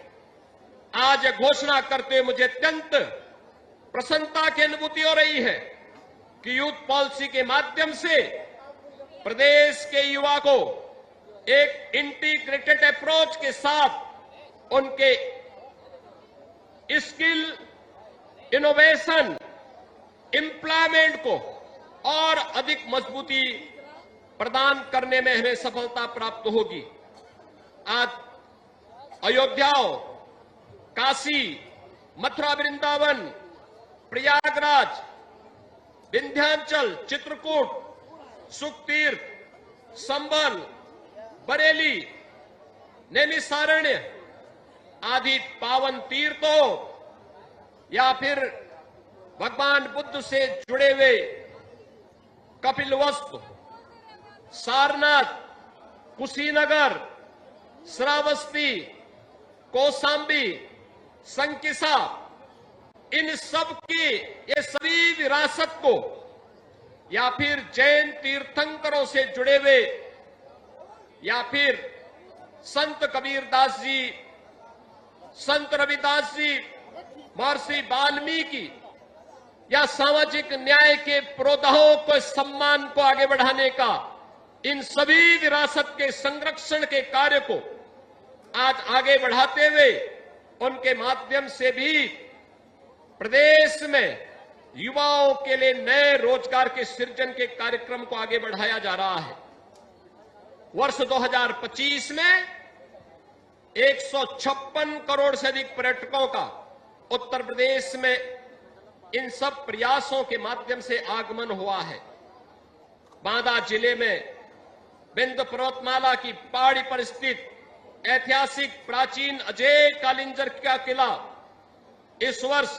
आज यह घोषणा करते हुए मुझे अत्यंत प्रसन्नता की अनुभूति हो रही है कि यूथ पॉलिसी के माध्यम से प्रदेश के युवा को एक इंटीग्रेटेड अप्रोच के साथ उनके स्किल, इनोवेशन, एम्प्लॉयमेंट को और अधिक मजबूती प्रदान करने में हमें सफलता प्राप्त होगी। आज अयोध्या, काशी, मथुरा, वृंदावन, प्रयागराज, विंध्याचल, चित्रकूट, सुखतीर्थ, संबल, बरेली, नैमिषारण्य आदि पावन तीर्थों या फिर भगवान बुद्ध से जुड़े हुए कपिलवस्तु, सारनाथ, कुशीनगर, श्रावस्ती, कौशाम्बी, संकिसा, इन सब की ये सभी विरासत को या फिर जैन तीर्थंकरों से जुड़े हुए या फिर संत कबीरदास जी, संत रविदास जी, महर्षि वाल्मीकि या सामाजिक न्याय के पुरोधाओं को सम्मान को आगे बढ़ाने का, इन सभी विरासत के संरक्षण के कार्य को आज आगे बढ़ाते हुए उनके माध्यम से भी प्रदेश में युवाओं के लिए नए रोजगार के सृजन के कार्यक्रम को आगे बढ़ाया जा रहा है। वर्ष 2025 में 156 करोड़ से अधिक पर्यटकों का उत्तर प्रदेश में इन सब प्रयासों के माध्यम से आगमन हुआ है। बांदा जिले में विंध्य पर्वतमाला की पहाड़ी पर स्थित ऐतिहासिक प्राचीन अजय कालिंजर का किला इस वर्ष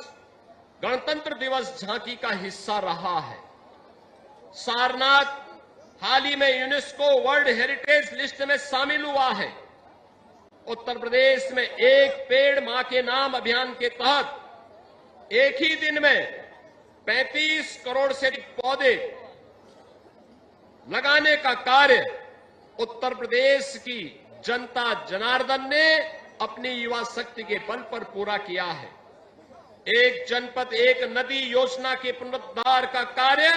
गणतंत्र दिवस झांकी का हिस्सा रहा है। सारनाथ हाल ही में यूनेस्को वर्ल्ड हेरिटेज लिस्ट में शामिल हुआ है। उत्तर प्रदेश में एक पेड़ मां के नाम अभियान के तहत एक ही दिन में 35 करोड़ से अधिक पौधे लगाने का कार्य उत्तर प्रदेश की जनता जनार्दन ने अपनी युवा शक्ति के बल पर पूरा किया है। एक जनपद एक नदी योजना के पुनरुद्धार का कार्य,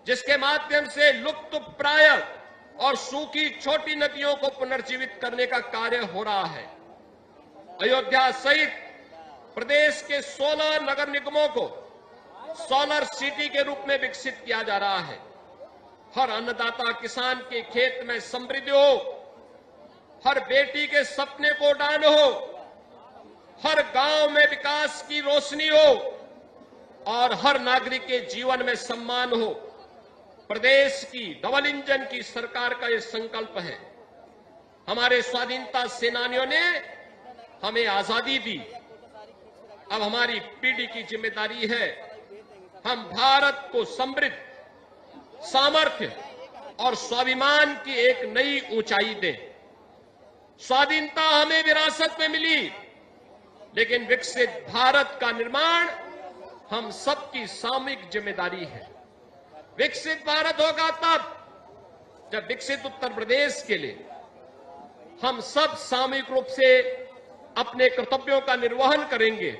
जिसके माध्यम से लुप्त प्राय और सूखी छोटी नदियों को पुनर्जीवित करने का कार्य हो रहा है। अयोध्या सहित प्रदेश के 16 नगर निगमों को सोलर सिटी के रूप में विकसित किया जा रहा है। हर अन्नदाता किसान के खेत में समृद्धि हो, हर बेटी के सपने को उड़ान हो, हर गांव में विकास की रोशनी हो और हर नागरिक के जीवन में सम्मान हो। प्रदेश की डबल इंजन की सरकार का यह संकल्प है। हमारे स्वाधीनता सेनानियों ने हमें आजादी दी, अब हमारी पीढ़ी की जिम्मेदारी है हम भारत को समृद्ध, सामर्थ्य और स्वाभिमान की एक नई ऊंचाई दें। स्वाधीनता हमें विरासत में मिली, लेकिन विकसित भारत का निर्माण हम सबकी सामूहिक जिम्मेदारी है। विकसित भारत होगा तब जब विकसित उत्तर प्रदेश के लिए हम सब सामूहिक रूप से अपने कर्तव्यों का निर्वहन करेंगे।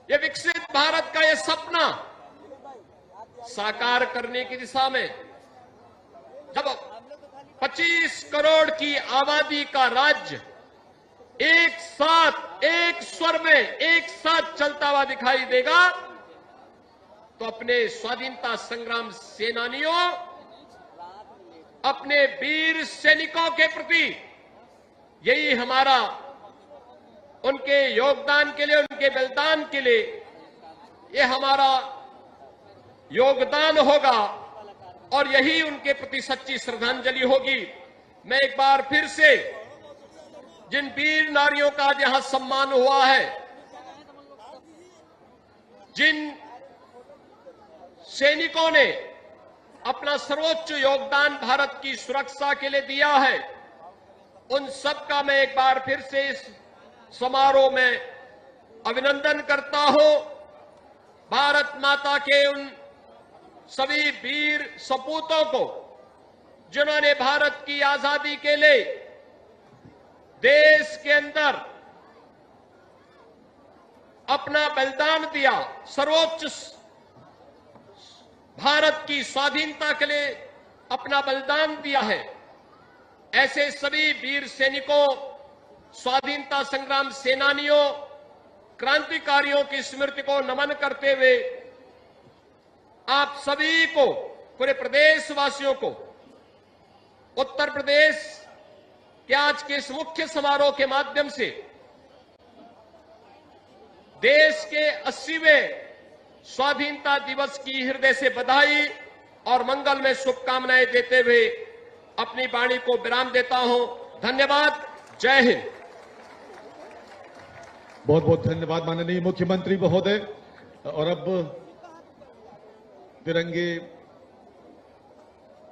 यह विकसित भारत का यह सपना साकार करने की दिशा में जब 25 करोड़ की आबादी का राज्य एक साथ, एक स्वर में, एक साथ चलता हुआ दिखाई देगा, तो अपने स्वाधीनता संग्राम सेनानियों, अपने वीर सैनिकों के प्रति यही हमारा उनके योगदान के लिए, उनके बलिदान के लिए यह हमारा योगदान होगा और यही उनके प्रति सच्ची श्रद्धांजलि होगी। मैं एक बार फिर से जिन वीर नारियों का आज यहां सम्मान हुआ है, जिन सैनिकों ने अपना सर्वोच्च योगदान भारत की सुरक्षा के लिए दिया है, उन सब का मैं एक बार फिर से इस समारोह में अभिनंदन करता हूं। भारत माता के उन सभी वीर सपूतों को जिन्होंने भारत की आजादी के लिए देश के अंदर अपना बलिदान दिया, सर्वोच्च भारत की स्वाधीनता के लिए अपना बलिदान दिया है। ऐसे सभी वीर सैनिकों, स्वाधीनता संग्राम सेनानियों, क्रांतिकारियों की स्मृति को नमन करते हुए आप सभी को, पूरे प्रदेशवासियों को उत्तर प्रदेश के आज के इस मुख्य समारोह के माध्यम से देश के 80वें स्वाधीनता दिवस की हृदय से बधाई और मंगल में शुभकामनाएं देते हुए अपनी वाणी को विराम देता हूं। धन्यवाद। जय हिंद। बहुत बहुत धन्यवाद माननीय मुख्यमंत्री महोदय। और अब तिरंगे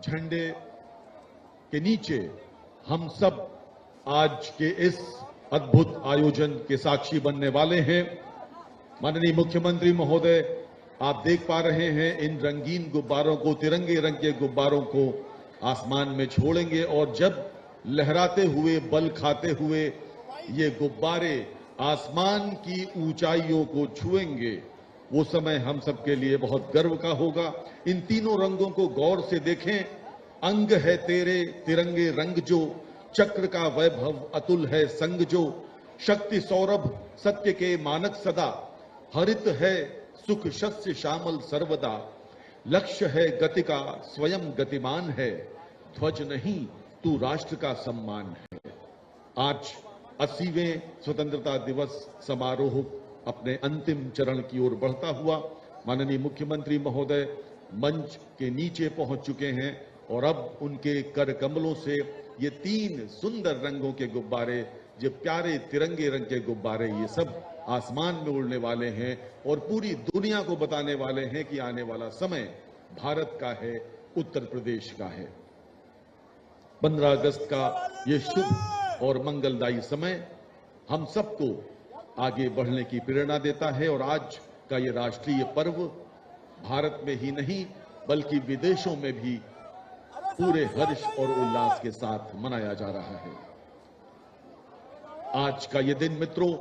झंडे के नीचे हम सब आज के इस अद्भुत आयोजन के साक्षी बनने वाले हैं। माननीय मुख्यमंत्री महोदय, आप देख पा रहे हैं इन रंगीन गुब्बारों को, तिरंगे रंग के गुब्बारों को आसमान में छोड़ेंगे और जब लहराते हुए, बल खाते हुए ये गुब्बारे आसमान की ऊंचाइयों को छुएंगे, वो समय हम सबके लिए बहुत गर्व का होगा। इन तीनों रंगों को गौर से देखें। अंग है तेरे तिरंगे रंग जो, चक्र का वैभव अतुल है संग जो, शक्ति सौरभ सत्य के मानक सदा, हरित है सुख शस्य श्यामल सर्वदा, लक्ष्य है गति का स्वयं गतिमान है, ध्वज नहीं तू राष्ट्र का सम्मान है। आज 80वें स्वतंत्रता दिवस समारोह अपने अंतिम चरण की ओर बढ़ता हुआ माननीय मुख्यमंत्री महोदय मंच के नीचे पहुंच चुके हैं और अब उनके कर कमलों से ये 3 सुंदर रंगों के गुब्बारे, जो प्यारे तिरंगे रंग के गुब्बारे, ये सब आसमान में उड़ने वाले हैं और पूरी दुनिया को बताने वाले हैं कि आने वाला समय भारत का है, उत्तर प्रदेश का है। 15 अगस्त का ये शुभ और मंगलदायी समय हम सबको आगे बढ़ने की प्रेरणा देता है और आज का ये राष्ट्रीय पर्व भारत में ही नहीं बल्कि विदेशों में भी पूरे हर्ष और उल्लास के साथ मनाया जा रहा है। आज का ये दिन मित्रों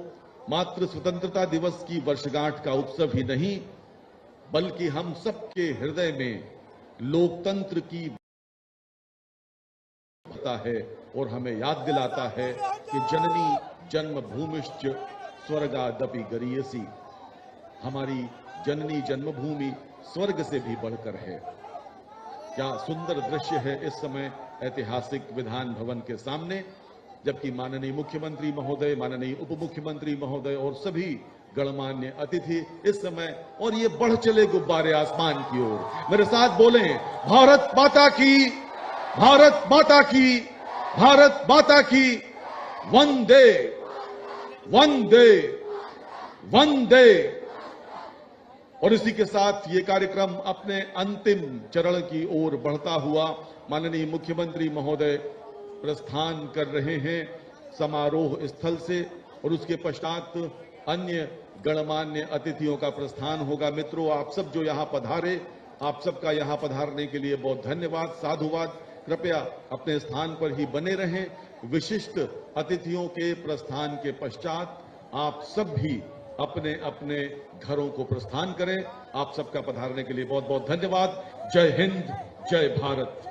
मात्र स्वतंत्रता दिवस की वर्षगांठ का उत्सव ही नहीं बल्कि हम सबके हृदय में लोकतंत्र की होता है और हमें याद दिलाता है कि जननी जन्मभूमिश्च स्वर्गादपि गरीयसी, हमारी जननी जन्मभूमि स्वर्ग से भी बढ़कर है। क्या सुंदर दृश्य है इस समय ऐतिहासिक विधान भवन के सामने, जबकि माननीय मुख्यमंत्री महोदय, माननीय उप मुख्यमंत्री महोदय और सभी गणमान्य अतिथि इस समय, और ये बढ़ चले गुब्बारे आसमान की ओर। मेरे साथ बोलें, भारत माता की, भारत माता की, भारत माता की, वंदे वंदे वंदे। और इसी के साथ ये कार्यक्रम अपने अंतिम चरण की ओर बढ़ता हुआ माननीय मुख्यमंत्री महोदय प्रस्थान कर रहे हैं समारोह स्थल से और उसके पश्चात अन्य गणमान्य अतिथियों का प्रस्थान होगा। मित्रों, आप सब जो यहां पधारे, आप सबका यहां पधारने के लिए बहुत धन्यवाद, साधुवाद। कृपया अपने स्थान पर ही बने रहें। विशिष्ट अतिथियों के प्रस्थान के पश्चात आप सब भी अपने अपने घरों को प्रस्थान करें। आप सबका पधारने के लिए बहुत बहुत धन्यवाद। जय हिंद, जय भारत।